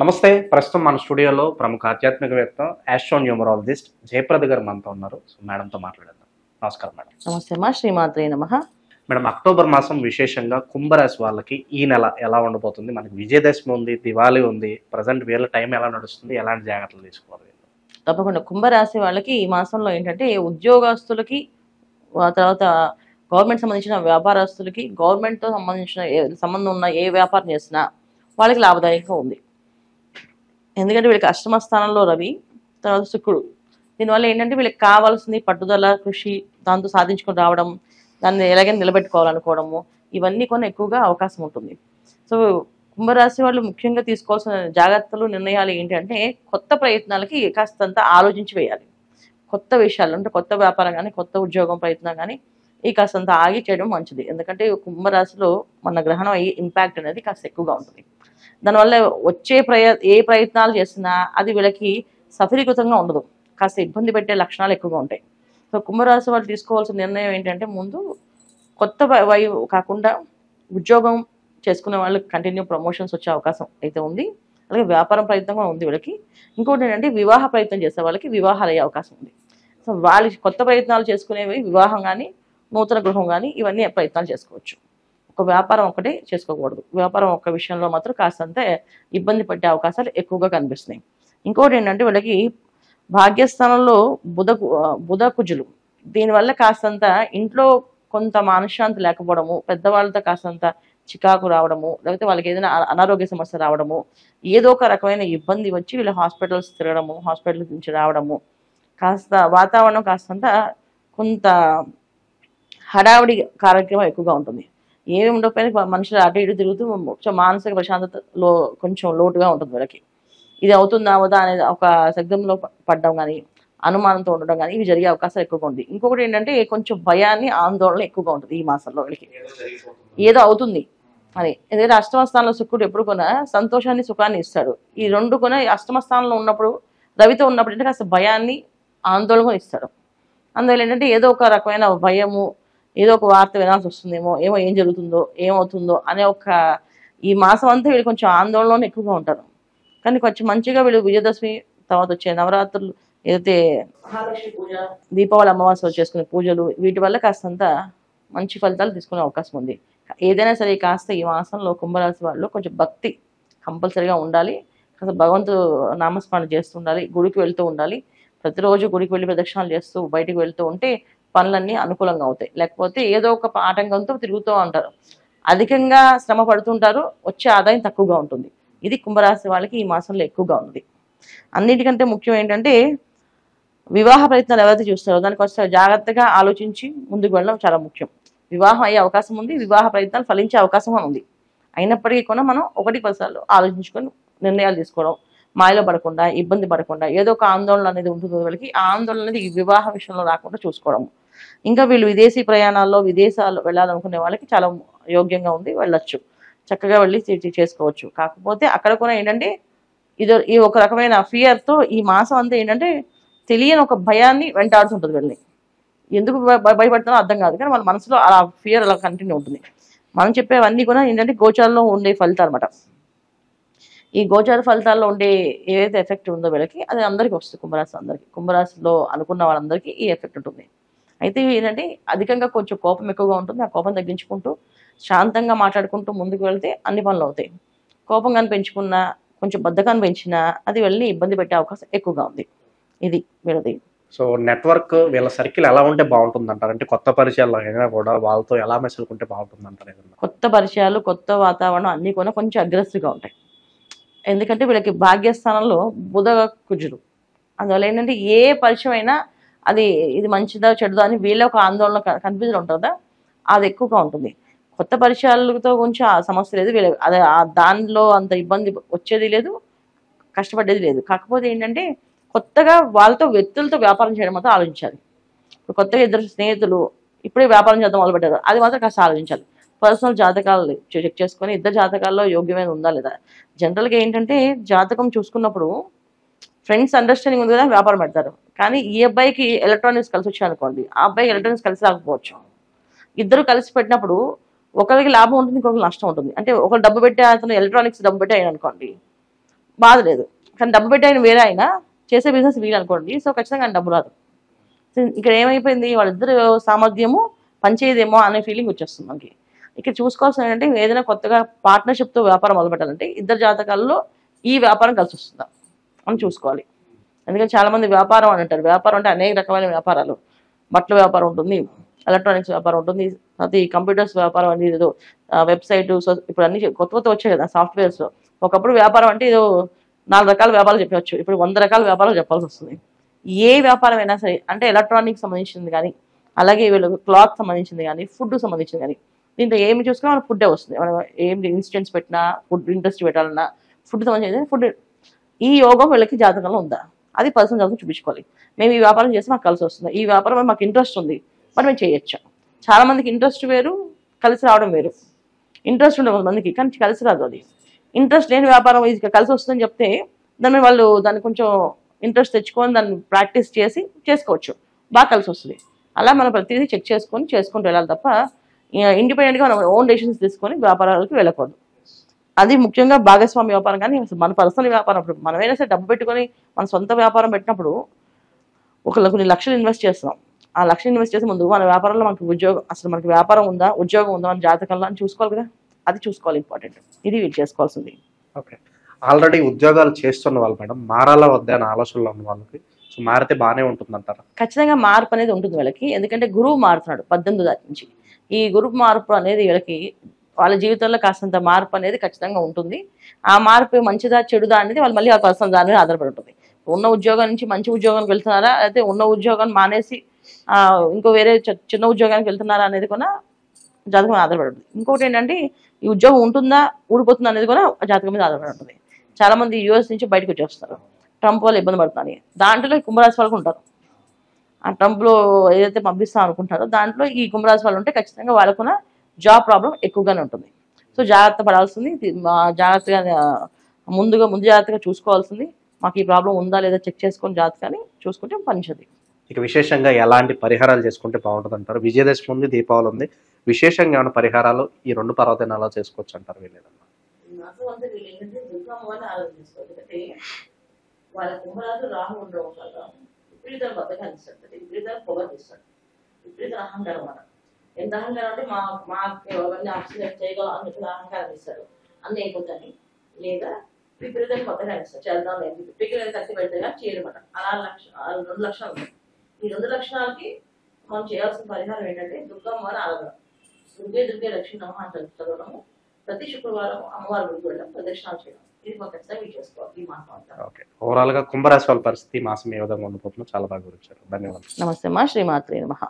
నమస్తే. ప్రస్తుతం మన స్టూడియోలో ప్రముఖ ఆధ్యాత్మికవేత్త, ఆస్ట్రోన్యూమరాలజిస్ట్ జయప్రద గారు మనతో ఉన్నారు. సో మేడంతో మాట్లాడేద్దాం. నమస్కారం మేడం. నమస్తే అమ్మా. శ్రీమాత్రే నమః. మేడం, అక్టోబర్ మాసం విశేషంగా కుంభరాశి వాళ్ళకి ఈ నెల ఎలా ఉండబోతుంది? మనకి విజయదశమి ఉంది, దివాళీ ఉంది. ప్రజెంట్ వీళ్ళ టైం ఎలా నడుస్తుంది? ఎలాంటి జాగ్రత్తలు తీసుకోవాలి? తప్పకుండా కుంభరాశి వాళ్ళకి ఈ మాసంలో ఏంటంటే ఉద్యోగస్తులకి, తర్వాత గవర్నమెంట్ సంబంధించిన వ్యాపారస్తులకి, గవర్నమెంట్తో సంబంధించిన సంబంధం ఉన్న ఏ వ్యాపారం చేసినా వాళ్ళకి లాభదాయకంగా ఉంది. ఎందుకంటే వీళ్ళకి అష్టమ స్థానంలో రవి, తర్వాత శుక్రుడు. దీనివల్ల ఏంటంటే వీళ్ళకి కావాల్సింది పట్టుదల, కృషి, దాంతో సాధించుకొని రావడం, దాన్ని ఎలాగైనా నిలబెట్టుకోవాలనుకోవడము, ఇవన్నీ కొన్ని ఎక్కువగా అవకాశం ఉంటుంది. సో కుంభరాశి వాళ్ళు ముఖ్యంగా తీసుకోవాల్సిన జాగ్రత్తలు, నిర్ణయాలు ఏంటంటే కొత్త ప్రయత్నాలకి కాస్తంత ఆలోచించి వేయాలి. కొత్త విషయాలు అంటే కొత్త వ్యాపారం కానీ, కొత్త ఉద్యోగం ప్రయత్నం కానీ ఈ కాస్తంత ఆగి చేయడం మంచిది. ఎందుకంటే కుంభరాశిలో మన గ్రహణం అయ్యే ఇంపాక్ట్ అనేది కాస్త ఎక్కువగా ఉంటుంది. దానివల్ల వచ్చే ఏ ప్రయత్నాలు చేసినా అది వీళ్ళకి సఫలీకృతంగా ఉండదు. కాస్త ఇబ్బంది పెట్టే లక్షణాలు ఎక్కువగా ఉంటాయి. సో కుంభరాశి వాళ్ళు తీసుకోవాల్సిన నిర్ణయం ఏంటంటే ముందు కొత్త కాకుండా ఉద్యోగం చేసుకునే వాళ్ళకి కంటిన్యూ ప్రమోషన్స్ వచ్చే అవకాశం అయితే ఉంది. అలాగే వ్యాపారం ప్రయత్నం కూడా ఉంది వీళ్ళకి. ఇంకోటి ఏంటంటే వివాహ ప్రయత్నం చేసే వాళ్ళకి వివాహాలు అయ్యే అవకాశం ఉంది. సో వాళ్ళు కొత్త ప్రయత్నాలు చేసుకునేవి వివాహం కానీ, నూతన గృహం కానీ ఇవన్నీ ప్రయత్నాలు చేసుకోవచ్చు. ఒక వ్యాపారం ఒకటే చేసుకోకూడదు. వ్యాపారం ఒక్క విషయంలో మాత్రం కాస్తంత ఇబ్బంది పడే అవకాశాలు ఎక్కువగా కనిపిస్తున్నాయి. ఇంకోటి ఏంటంటే వీళ్ళకి భాగ్యస్థానంలో బుధ కుజులు. దీనివల్ల కాస్తంత ఇంట్లో కొంత మనశ్శాంతి లేకపోవడము, పెద్దవాళ్ళతో కాస్తంత చికాకు రావడము, లేకపోతే వాళ్ళకి ఏదైనా అనారోగ్య సమస్య రావడము, ఏదో ఒక రకమైన ఇబ్బంది వచ్చి వీళ్ళు హాస్పిటల్స్ తిరగడము, హాస్పిటల్ నుంచి రావడము, కాస్త వాతావరణం కాస్తంత కొంత హడావుడి కార్యక్రమం ఎక్కువగా ఉంటుంది. ఏమి ఉండకపోయినా మనుషులు అటు ఇటు తిరుగుతూ కొంచెం మానసిక ప్రశాంతతలో కొంచెం లోటుగా ఉంటుంది వీళ్ళకి. ఇది అవుతుందా అవదా అనేది ఒక శబ్దంలో పడడం కానీ, అనుమానంతో ఉండడం కానీ ఇవి జరిగే అవకాశాలు ఎక్కువగా ఉంది. ఇంకొకటి ఏంటంటే కొంచెం భయాన్ని, ఆందోళన ఎక్కువగా ఉంటుంది ఈ మాసంలో వీళ్ళకి. ఏదో అవుతుంది అని. ఎందుకంటే అష్టమ స్థానంలో శుక్రుడు ఎప్పుడు కూడా సంతోషాన్ని, సుఖాన్ని ఇస్తాడు. ఈ రెండు కూడా అష్టమ స్థానంలో ఉన్నప్పుడు, రవితో ఉన్నప్పుడు అంటే కాస్త భయాన్ని, ఆందోళన ఇస్తాడు. అందువల్ల ఏంటంటే ఏదో ఒక రకమైన భయము, ఏదో ఒక వార్త వినాల్సి వస్తుందేమో, ఏం జరుగుతుందో, ఏమవుతుందో అనే ఈ మాసం అంతా వీళ్ళు కొంచెం ఆందోళనలోనే ఎక్కువగా ఉంటారు. కానీ కొంచెం మంచిగా వీళ్ళు విజయదశమి తర్వాత వచ్చే నవరాత్రులు, ఏదైతే మహాలక్ష్మి పూజ, దీపావళి అమావాస్య చేసుకునే పూజలు, వీటి వల్ల కాస్తంత మంచి ఫలితాలు తీసుకునే అవకాశం ఉంది. ఏదైనా సరే కాస్త ఈ మాసంలో కుంభరాశి వాళ్ళు కొంచెం భక్తి కంపల్సరీగా ఉండాలి. కాస్త భగవంతుడు నామస్మరణ చేస్తూ ఉండాలి, గుడికి వెళ్తూ ఉండాలి. ప్రతిరోజు గుడికి వెళ్ళి ప్రదక్షిణాలు చేస్తూ బయటికి వెళ్తూ ఉంటే పనులన్నీ అనుకూలంగా అవుతాయి. లేకపోతే ఏదో ఒక ఆటంకంతో తిరుగుతూ ఉంటారు, అధికంగా శ్రమ పడుతుంటారు, వచ్చే ఆదాయం తక్కువగా ఉంటుంది. ఇది కుంభరాశి వాళ్ళకి ఈ మాసంలో ఎక్కువగా ఉంది. అన్నిటికంటే ముఖ్యం ఏంటంటే వివాహ ప్రయత్నాలు ఎవరైతే చూస్తారో దానికి వస్తే జాగ్రత్తగా ఆలోచించి ముందుకు వెళ్ళడం చాలా ముఖ్యం. వివాహం అయ్యే అవకాశం ఉంది, వివాహ ప్రయత్నాలు ఫలించే అవకాశం ఉంది. అయినప్పటికీ కూడా మనం 1-10 ఆలోచించుకొని నిర్ణయాలు తీసుకోవడం, మాయలో పడకుండా, ఇబ్బంది పడకుండా, ఏదో ఒక ఆందోళన అనేది ఉంటుంది వాళ్ళకి. ఆ ఆందోళన అనేది ఈ వివాహ విషయంలో రాకుండా చూసుకోవడం. ఇంకా వీళ్ళు విదేశీ ప్రయాణాల్లో, విదేశాలు వెళ్ళాలనుకునే వాళ్ళకి చాలా యోగ్యంగా ఉంది, వెళ్ళొచ్చు, చక్కగా వెళ్ళి చేసుకోవచ్చు. కాకపోతే అక్కడ కూడా ఏంటంటే ఈ ఒక రకమైన ఫియర్తో ఈ మాసం అంతా ఏంటంటే తెలియని ఒక భయాన్ని వెంటాడుతుంటుంది వీళ్ళని. ఎందుకు భయపడుతున్నారో అర్థం కాదు, కానీ వాళ్ళ మనసులో అలా ఫియర్ అలా కంటిన్యూ ఉంటుంది. మనం చెప్పేవన్నీ కూడా ఏంటంటే గోచారంలో ఉండే ఫలితాలు అనమాట. ఈ గోచార ఫలితాల్లో ఉండే ఏదైతే ఎఫెక్ట్ ఉందో వీళ్ళకి అది అందరికీ వస్తుంది. కుంభరాశిలో అనుకున్న వాళ్ళందరికీ ఈ ఎఫెక్ట్ ఉంటుంది. అయితే ఏంటంటే అధికంగా కొంచెం కోపం ఎక్కువగా ఉంటుంది. ఆ కోపం తగ్గించుకుంటూ శాంతంగా మాట్లాడుకుంటూ ముందుకు వెళ్తే అన్ని పనులు అవుతాయి. కోపం కానీ పెంచుకున్నా, కొంచెం బద్ధకాన్ని పెంచినా అది వెళ్ళి ఇబ్బంది పెట్టే అవకాశం ఎక్కువగా ఉంది. ఇది వీళ్ళది. సో నెట్వర్క్ వీళ్ళ సర్కిల్ ఎలా ఉంటే బాగుంటుంది అంటారు? అంటే కొత్త పరిచయాలు అయినా కూడా వాళ్ళతో ఎలా మెసులుకుంటే బాగుంటుంది అంటారు? కొత్త పరిచయాలు, కొత్త వాతావరణం అన్నీ కూడా కొంచెం అగ్రెసివ్గా ఉంటాయి. ఎందుకంటే వీళ్ళకి భాగ్యస్థానంలో బుధ కుజుడు. అందువల్ల ఏంటంటే ఏ పరిచయం అయినా అది ఇది మంచిదా చెడుదా అని వీళ్ళ ఒక ఆందోళన కన్ఫ్యూజన్ ఉంటుందా, అది ఎక్కువగా ఉంటుంది. కొత్త పరిచయాలతో కొంచెం ఆ సమస్య లేదు వీళ్ళ, అదే దానిలో అంత ఇబ్బంది వచ్చేది లేదు, కష్టపడేది లేదు. కాకపోతే ఏంటంటే కొత్తగా వ్యక్తులతో వ్యాపారం చేయడం మాత్రం ఆలోచించాలి. ఇప్పుడు కొత్తగా ఇద్దరు స్నేహితులు ఇప్పుడే వ్యాపారం చేద్దాం మొదలుపెట్టారు, అది మాత్రం కాస్త ఆలోచించాలి. పర్సనల్ జాతకాలు చెక్ చేసుకొని ఇద్దరు జాతకాల్లో యోగ్యమైన ఉందా లేదా. జనరల్గా ఏంటంటే జాతకం చూసుకున్నప్పుడు ఫ్రెండ్స్ అండర్స్టాండింగ్ ఉంది కదా వ్యాపారం పెడతారు. కానీ ఈ అబ్బాయికి ఎలక్ట్రానిక్స్ కలిసి వచ్చాయనుకోండి, ఆ అబ్బాయికి ఎలక్ట్రానిక్స్ కలిసి రాకపోవచ్చు. ఇద్దరు కలిసి పెట్టినప్పుడు ఒకరికి లాభం ఉంటుంది, ఇంకొకరికి నష్టం ఉంటుంది. అంటే ఒకరు డబ్బు పెట్టే అతను ఎలక్ట్రానిక్స్ డబ్బు పెట్టి అయ్యాను అనుకోండి, బాధ లేదు. కానీ డబ్బు పెట్టి ఆయన వేరే ఆయన చేసే బిజినెస్ వీలు అనుకోండి, సో ఖచ్చితంగా ఆయన డబ్బు రాదు. ఇక్కడ ఏమైపోయింది, వాళ్ళిద్దరు సామర్థ్యము పనిచేయదేమో అనే ఫీలింగ్ వచ్చేస్తుంది మనకి. ఇక్కడ చూసుకోవాల్సిన ఏంటంటే ఏదైనా కొత్తగా పార్ట్నర్షిప్తో వ్యాపారం మొదలు పెట్టాలంటే ఇద్దరు జాతకాల్లో ఈ వ్యాపారం కలిసి వస్తుందా అని చూసుకోవాలి. ఎందుకంటే చాలా మంది వ్యాపారం అని అంటారు. వ్యాపారం అంటే అనేక రకమైన వ్యాపారాలు, బట్టల వ్యాపారం ఉంటుంది, ఎలక్ట్రానిక్స్ వ్యాపారం ఉంటుంది, అది కంప్యూటర్స్ వ్యాపారం అనేది ఏదో వెబ్సైట్. సో ఇప్పుడు అన్ని కొత్త కొత్త వచ్చాయి కదా సాఫ్ట్వేర్స్. ఒకప్పుడు వ్యాపారం అంటే ఏదో 4 రకాల వ్యాపారాలు చెప్పవచ్చు, ఇప్పుడు 100 రకాల వ్యాపారాలు చెప్పాల్సి వస్తుంది. ఏ వ్యాపారం అయినా సరే, అంటే ఎలక్ట్రానిక్స్ సంబంధించింది కానీ, అలాగే వీళ్ళకి క్లాత్ సంబంధించింది కానీ, ఫుడ్ సంబంధించింది కానీ, దీంట్లో ఏమి చూసుకున్నా మన ఫుడ్డే వస్తుంది. మనం ఏం ఇన్స్టెంట్స్ పెట్టినా, ఫుడ్ ఇండస్ట్రీ పెట్టాలన్నా ఫుడ్ సంబంధించిన ఫుడ్. ఈ యోగం వీళ్ళకి జాతకంలో ఉందా, అది పర్సనల్ జాతకం చూపించుకోవాలి. మేము ఈ వ్యాపారం చేస్తే మాకు కలిసి వస్తుంది, ఈ వ్యాపారం మాకు ఇంట్రెస్ట్ ఉంది, మరి మేము చేయొచ్చు. చాలా మందికి ఇంట్రెస్ట్ వేరు, కలిసి రావడం వేరు. ఇంట్రెస్ట్ ఉండే కొంతమందికి, కానీ కలిసి రాదు. అది ఇంట్రెస్ట్ లేని వ్యాపారం ఇది కలిసి వస్తుందని చెప్తే దాన్ని వాళ్ళు దాన్ని కొంచెం ఇంట్రెస్ట్ తెచ్చుకొని దాన్ని ప్రాక్టీస్ చేసి చేసుకోవచ్చు, బాగా కలిసి వస్తుంది. అలా మనం ప్రతిదీ చెక్ చేసుకుంటూ వెళ్ళాలి తప్ప ఇండిపెండెంట్గా మనం ఓన్ డెసిషన్స్ తీసుకొని వ్యాపారాలకు వెళ్ళకూడదు. అది ముఖ్యంగా భాగస్వామి వ్యాపారం. కానీ మన పర్సనల్ వ్యాపారం అప్పుడు మనమైనా సరే డబ్బు పెట్టుకొని మన సొంత వ్యాపారం పెట్టినప్పుడు కొన్ని లక్షలు ఇన్వెస్ట్ చేస్తున్నాం. ఆ లక్షలు ఇన్వెస్ట్ చేసే ముందు మన వ్యాపారంలో మనకి ఉద్యోగం, అసలు మనకి వ్యాపారం ఉందా, ఉద్యోగం ఉందా, మన జాతకంలో అని చూసుకోవాలి కదా. అది చూసుకోవాలి, ఇంపార్టెంట్. ఇది వీళ్ళు చేసుకోవాల్సింది. ఓకే, ఆల్రెడీ ఉద్యోగాలు చేస్తున్న వాళ్ళు మేడం మారాలా వద్దా అనే ఆలోచనలో ఉన్న వాళ్ళకి సో మారితే బాగానే ఉంటుందంటారా? ఖచ్చితంగా మార్పు అనేది ఉంటుంది వీళ్ళకి. ఎందుకంటే గురువు మారుతున్నాడు 18 దాటి నుంచి. ఈ గురువు మార్పు అనేది వీళ్ళకి వాళ్ళ జీవితంలో కాస్తంత మార్పు అనేది ఖచ్చితంగా ఉంటుంది. ఆ మార్పు మంచిదా చెడుదా అనేది వాళ్ళు మళ్ళీ ఆ పర్సనల్ దాని మీద ఆధారపడి ఉంటుంది. ఉన్న ఉద్యోగం నుంచి మంచి ఉద్యోగానికి వెళ్తున్నారా, అయితే ఉన్న ఉద్యోగాన్ని మానేసి ఇంకో వేరే చిన్న ఉద్యోగానికి వెళ్తున్నారా అనేది కూడా జాతకం మీద ఆధారపడి ఉంటుంది. ఇంకోటి ఏంటంటే ఈ ఉద్యోగం ఉంటుందా ఊడిపోతుందా అనేది కూడా జాతకం మీద ఆధారపడి ఉంటుంది. చాలా మంది యూఎస్ నుంచి బయటకు వచ్చేస్తారు, ట్రంప్ వాళ్ళు ఇబ్బంది పడుతున్నారని. దాంట్లో కుంభరాశి వాళ్ళకు ఉంటారు. ఆ ట్రంప్లో ఏదైతే పంపిస్తాం అనుకుంటారో దాంట్లో ఈ కుంభరాశి వాళ్ళు ఉంటే ఖచ్చితంగా వాళ్ళకున్న జాబ్ ప్రాబ్లం ఎక్కువగానే ఉంటుంది. సో జాగ్రత్త పడాల్సింది, జాగ్రత్తగా ముందు జాగ్రత్తగా చూసుకోవాల్సింది. మాకు ఈ ప్రాబ్లం ఉందా లేదా చెక్ చేసుకొని జాతకాన్ని చూసుకుంటే పనిచేది. ఇక విశేషంగా ఎలాంటి పరిహారాలు చేసుకుంటే బాగుంటుంది అంటారు? విజయదశమి ఉంది, దీపావళి ఉంది, విశేషంగా ఏమైనా పరిహారాలు ఈ 2 పర్వదినాలు చేసుకోవచ్చు అంటారు వీళ్ళేదన్నా? వాళ్ళ కుంభరాశి రాహు ఉండడం వల్ల విపరీత బతకాన్ని ఇస్తాడు, విపరీత పొగరు ఇస్తాడు, విపరీత అహంకారం అన్నమాట. ఎంత అహంకారం అంటే అవన్నీ ఆప్షన్ చేయగలం అని చెప్పి అహంకారం ఇస్తాడు, అన్నీ అయిపోతాయి. లేదా విపరీతంగా బతకాన్ని ఇస్తాడు, చేద్దాం లేదు పిల్లలు కత్తి పెడితే కానీ చేయడమాట. అలా 2 లక్షణాలు ఉన్నాయి. ఈ 2 లక్షణాలకి మనం చేయాల్సిన పరిహారం ఏంటంటే దుర్గమ్మ ఆరాధన. దుర్గే లక్ష్మీ నమః అని చదవడము, ప్రతి శుక్రవారం అమ్మవారి గుడికి వెళ్ళడం, ప్రదక్షిణాలు చేయడం. ఇది మాకు ఖచ్చితంగా చేసుకోవాలి ఈ మాసం అంతా. ఓకే, ఓవరాల్ గా కుంభరాశి వాళ్ళ పరిస్థితి మాసం ఏ విధంగా ఉండిపోతుందో చాలా బాగా గురించారు. ధన్యవాదాలు. నమస్తే మా శ్రీమాత్రే నమః.